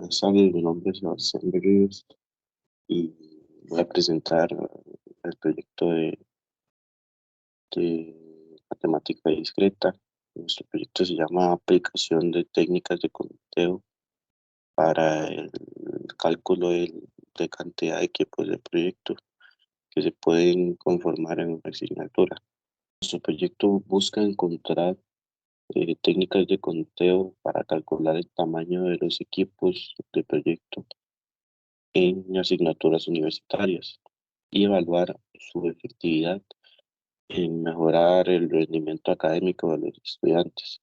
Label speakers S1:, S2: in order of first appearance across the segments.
S1: Buenas tardes, mi nombre es Sebastián Berríos y voy a presentar el proyecto de matemática discreta. Nuestro proyecto se llama Aplicación de técnicas de conteo para el cálculo de cantidad de equipos de proyecto que se pueden conformar en una asignatura. Nuestro proyecto busca encontrar técnicas de conteo para calcular el tamaño de los equipos de proyecto en asignaturas universitarias y evaluar su efectividad en mejorar el rendimiento académico de los estudiantes.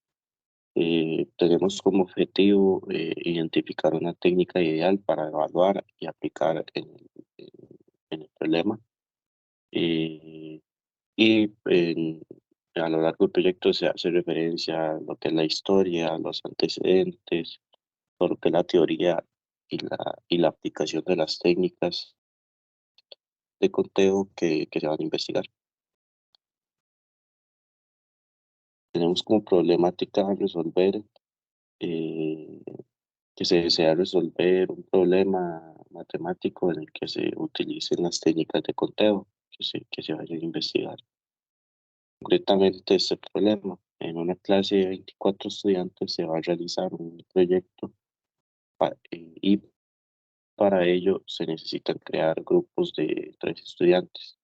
S1: Tenemos como objetivo identificar una técnica ideal para evaluar y aplicar en el problema. eh, a lo largo del proyecto se hace referencia a lo que es la historia, los antecedentes, todo lo que es la teoría y la aplicación de las técnicas de conteo que se van a investigar. Tenemos como problemática a resolver eh, que se desea resolver un problema matemático en el que se utilicen las técnicas de conteo que se vayan a investigar. Concretamente, este problema, en una clase de 24 estudiantes se va a realizar un proyecto y para ello se necesitan crear grupos de 3 estudiantes.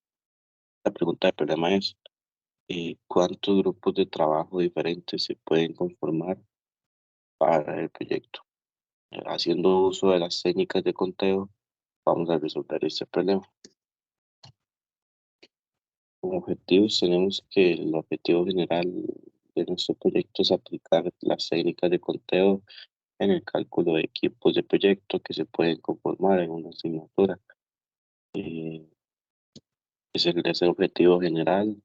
S1: La pregunta del problema es, ¿cuántos grupos de trabajo diferentes se pueden conformar para el proyecto? Haciendo uso de las técnicas de conteo, vamos a resolver este problema. Como objetivos tenemos que el objetivo general de nuestro proyecto es aplicar las técnicas de conteo en el cálculo de equipos de proyecto que se pueden conformar en una asignatura. Eh, es el objetivo general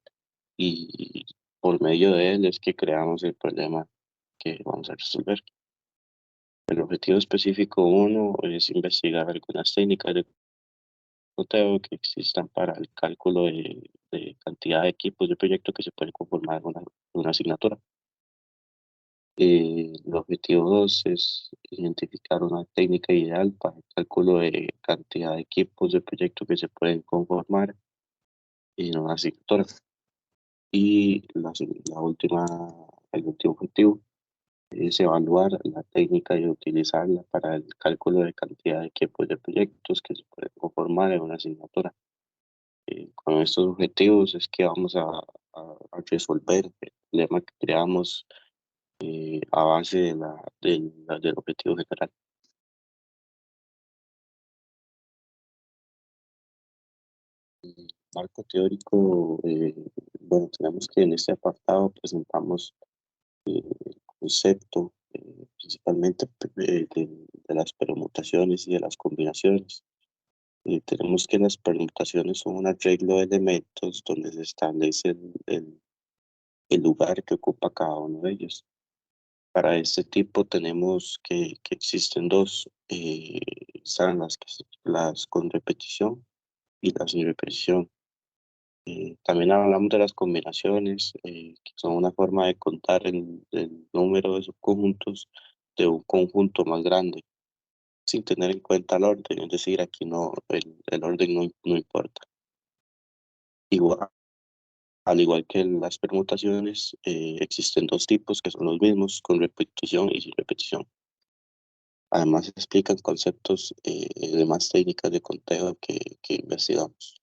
S1: y por medio de él es que creamos el problema que vamos a resolver. El objetivo específico uno es investigar algunas técnicas de conteo que existan para el cálculo de cantidad de equipos de proyecto que se pueden conformar en una asignatura. El objetivo 2 es identificar una técnica ideal para el cálculo de cantidad de equipos de proyecto que se pueden conformar en una asignatura. Y el último objetivo es evaluar la técnica y utilizarla para el cálculo de cantidad de equipos de proyectos que se pueden conformar en una asignatura. Con estos objetivos es que vamos a resolver el problema que creamos a base del objetivo general. Marco teórico, bueno, tenemos que en este apartado presentamos el concepto principalmente de las permutaciones y de las combinaciones. Tenemos que las permutaciones son un arreglo de elementos donde se establece el lugar que ocupa cada uno de ellos. Para este tipo tenemos que existen dos, están las con repetición y las sin repetición. También hablamos de las combinaciones, que son una forma de contar el número de subconjuntos de un conjunto más grande, sin tener en cuenta el orden, es decir, aquí no, el orden no importa. Igual, al igual que en las permutaciones, existen dos tipos que son los mismos, con repetición y sin repetición. Además, se explican conceptos de más técnicas de conteo que investigamos.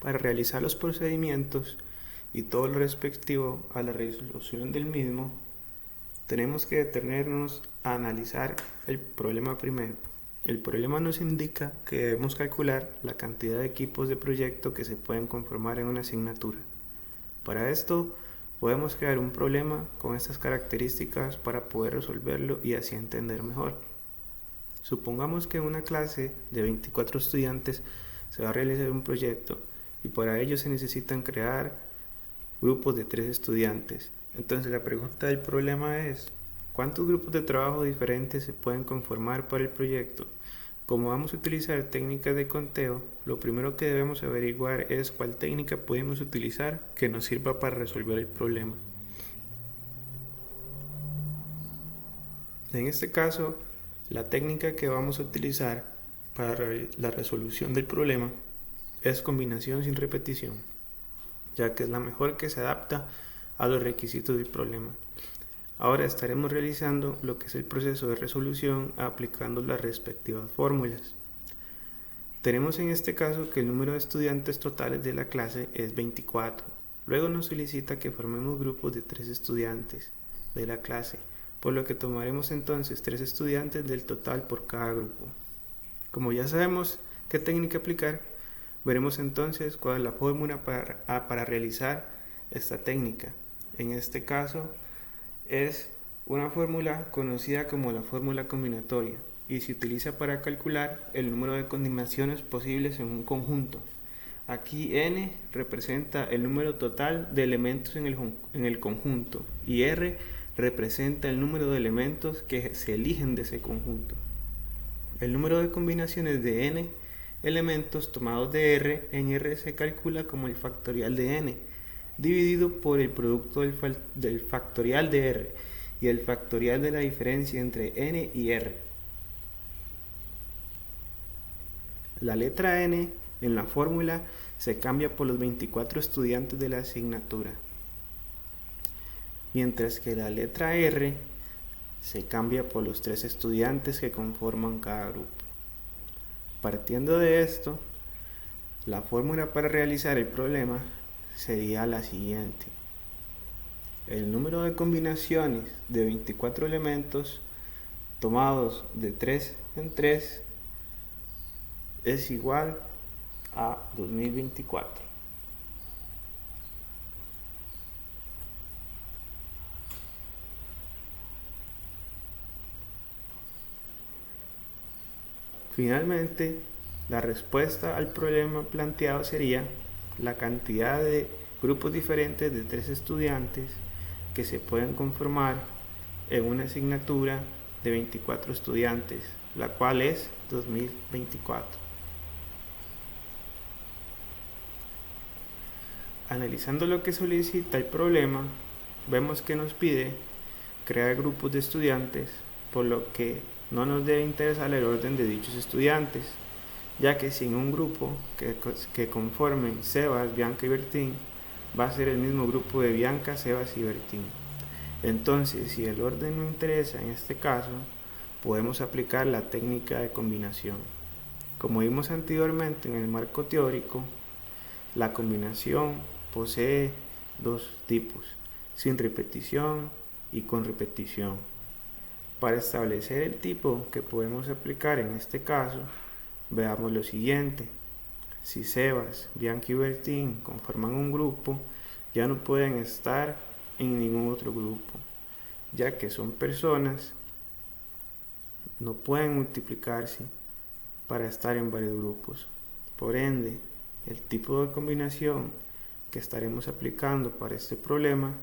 S2: Para realizar los procedimientos y todo lo respectivo a la resolución del mismo, tenemos que detenernos a analizar el problema primero. El problema nos indica que debemos calcular la cantidad de equipos de proyecto que se pueden conformar en una asignatura. Para esto, podemos crear un problema con estas características para poder resolverlo y así entender mejor. Supongamos que en una clase de 24 estudiantes se va a realizar un proyecto y para ello se necesitan crear grupos de 3 estudiantes. Entonces la pregunta del problema es, ¿cuántos grupos de trabajo diferentes se pueden conformar para el proyecto? Como vamos a utilizar técnicas de conteo, lo primero que debemos averiguar es cuál técnica podemos utilizar que nos sirva para resolver el problema. En este caso, La técnica que vamos a utilizar para la resolución del problema es combinación sin repetición, ya que es la mejor que se adapta a los requisitos del problema. Ahora estaremos realizando lo que es el proceso de resolución aplicando las respectivas fórmulas. Tenemos en este caso que el número de estudiantes totales de la clase es 24. Luego nos solicita que formemos grupos de 3 estudiantes de la clase, por lo que tomaremos entonces 3 estudiantes del total por cada grupo. Como ya sabemos qué técnica aplicar, veremos entonces cuál es la fórmula para realizar esta técnica. En este caso es una fórmula conocida como la fórmula combinatoria y se utiliza para calcular el número de combinaciones posibles en un conjunto. Aquí n representa el número total de elementos en el conjunto y r representa el número de elementos que se eligen de ese conjunto. El número de combinaciones de n elementos tomados de r en r se calcula como el factorial de n dividido por el producto del factorial de r y el factorial de la diferencia entre n y r. La letra n en la fórmula se cambia por los 24 estudiantes de la asignatura, mientras que la letra r se cambia por los 3 estudiantes que conforman cada grupo. Partiendo de esto, la fórmula para realizar el problema sería la siguiente. El número de combinaciones de 24 elementos tomados de 3 en 3 es igual a 2024. Finalmente, la respuesta al problema planteado sería la cantidad de grupos diferentes de 3 estudiantes que se pueden conformar en una asignatura de 24 estudiantes, la cual es 2024. Analizando lo que solicita el problema, vemos que nos pide crear grupos de estudiantes, por lo que no nos debe interesar el orden de dichos estudiantes, ya que sin un grupo que conformen Sebas, Bianca y Bertín, va a ser el mismo grupo de Bianca, Sebas y Bertín. Entonces, si el orden no interesa en este caso, podemos aplicar la técnica de combinación. Como vimos anteriormente en el marco teórico, la combinación posee dos tipos, sin repetición y con repetición. Para establecer el tipo que podemos aplicar en este caso, veamos lo siguiente. Si Sebas, Bianca y Bertín conforman un grupo, ya no pueden estar en ningún otro grupo, ya que son personas, no pueden multiplicarse para estar en varios grupos. Por ende, el tipo de combinación que estaremos aplicando para este problema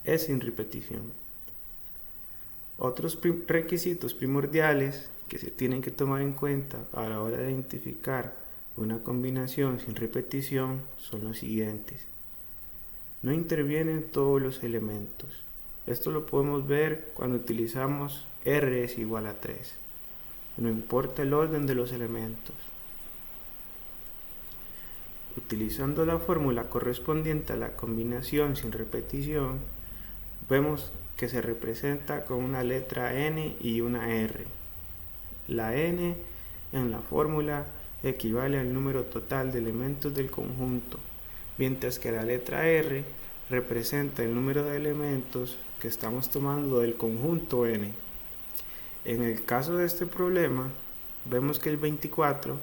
S2: es sin repetición. Otros requisitos primordiales que se tienen que tomar en cuenta a la hora de identificar una combinación sin repetición son los siguientes. No intervienen todos los elementos. Esto lo podemos ver cuando utilizamos r es igual a 3. No importa el orden de los elementos. Utilizando la fórmula correspondiente a la combinación sin repetición, vemos que se representa con una letra n y una r. La n en la fórmula equivale al número total de elementos del conjunto, mientras que la letra r representa el número de elementos que estamos tomando del conjunto n. En el caso de este problema, vemos que el 24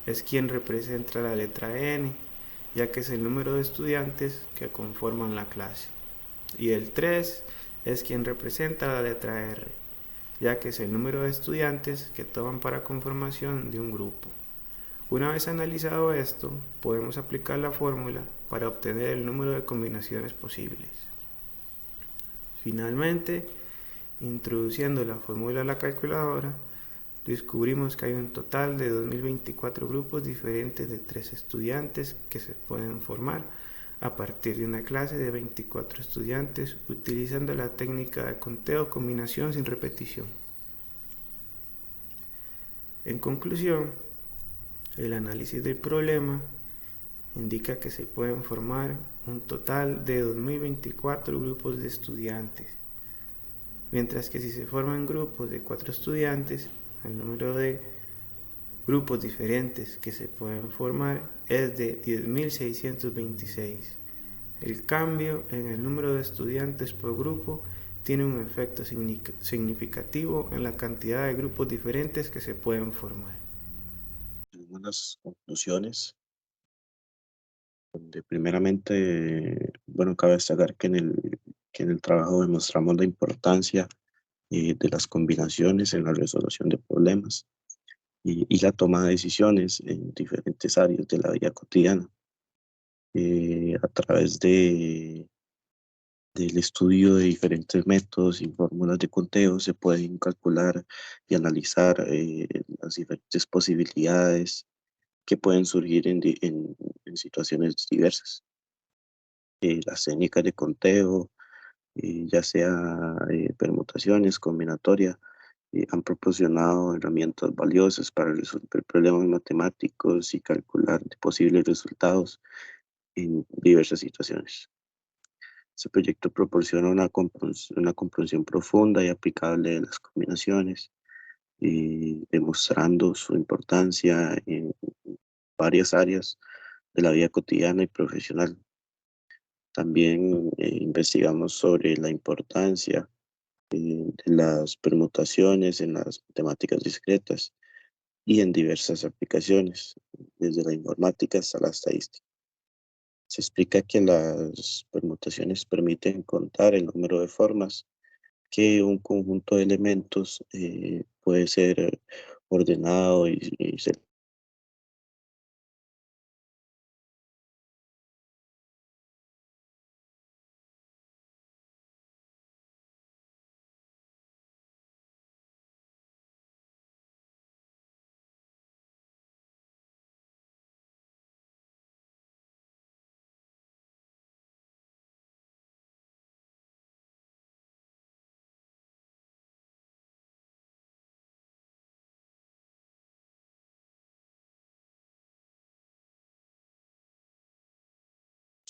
S2: es quien representa la letra n, ya que es el número de estudiantes que conforman la clase, y el 3 es quien representa la letra r, ya que es el número de estudiantes que toman para conformación de un grupo. Una vez analizado esto, podemos aplicar la fórmula para obtener el número de combinaciones posibles. Finalmente, introduciendo la fórmula a la calculadora, descubrimos que hay un total de 2024 grupos diferentes de 3 estudiantes que se pueden formar a partir de una clase de 24 estudiantes utilizando la técnica de conteo combinación sin repetición. En conclusión, el análisis del problema indica que se pueden formar un total de 2024 grupos de estudiantes, mientras que si se forman grupos de 4 estudiantes, el número de grupos diferentes que se pueden formar es de 10.626. El cambio en el número de estudiantes por grupo tiene un efecto significativo en la cantidad de grupos diferentes que se pueden formar.
S1: Algunas conclusiones, donde primeramente, bueno, cabe destacar que en el trabajo demostramos la importancia de las combinaciones en la resolución de problemas y la toma de decisiones en diferentes áreas de la vida cotidiana. A través del estudio de diferentes métodos y fórmulas de conteo se pueden calcular y analizar las diferentes posibilidades que pueden surgir en situaciones diversas. Las técnicas de conteo, ya sea permutaciones, combinatoria, han proporcionado herramientas valiosas para resolver problemas matemáticos y calcular posibles resultados en diversas situaciones. Este proyecto proporciona una comprensión profunda y aplicable de las combinaciones, demostrando su importancia en varias áreas de la vida cotidiana y profesional. También investigamos sobre la importancia de las permutaciones en las matemáticas discretas y en diversas aplicaciones, desde la informática hasta la estadística. Se explica que las permutaciones permiten contar el número de formas que un conjunto de elementos puede ser ordenado y ser.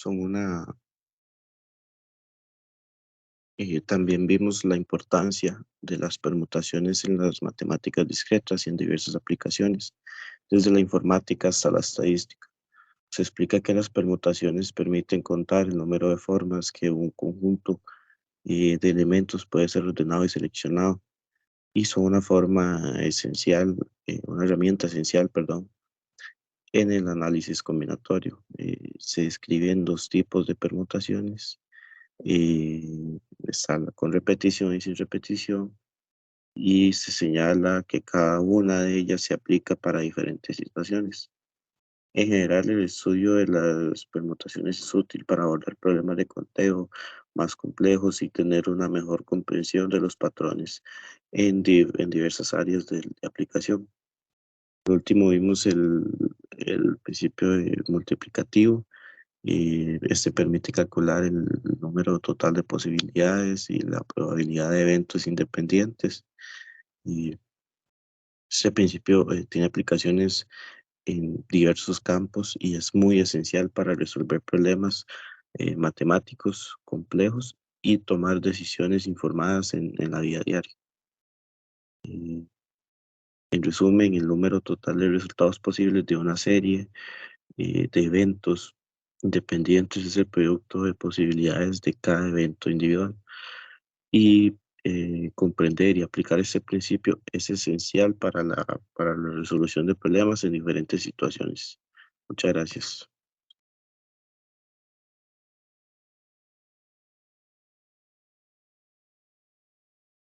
S1: Son una También vimos la importancia de las permutaciones en las matemáticas discretas y en diversas aplicaciones, desde la informática hasta la estadística. Se explica que las permutaciones permiten contar el número de formas que un conjunto de elementos puede ser ordenado y seleccionado, y son una forma esencial, una herramienta esencial, perdón, en el análisis combinatorio. Se describen dos tipos de permutaciones. Está la con repetición y sin repetición, y se señala que cada una de ellas se aplica para diferentes situaciones. En general, el estudio de las permutaciones es útil para abordar problemas de conteo más complejos y tener una mejor comprensión de los patrones en diversas áreas de aplicación. Por último, vimos el principio multiplicativo, y este permite calcular el número total de posibilidades y la probabilidad de eventos independientes. Y este principio tiene aplicaciones en diversos campos y es muy esencial para resolver problemas matemáticos complejos y tomar decisiones informadas en la vida diaria. Eh, en resumen, el número total de resultados posibles de una serie de eventos independientes es el producto de posibilidades de cada evento individual. Y comprender y aplicar este principio es esencial para la resolución de problemas en diferentes situaciones. Muchas gracias.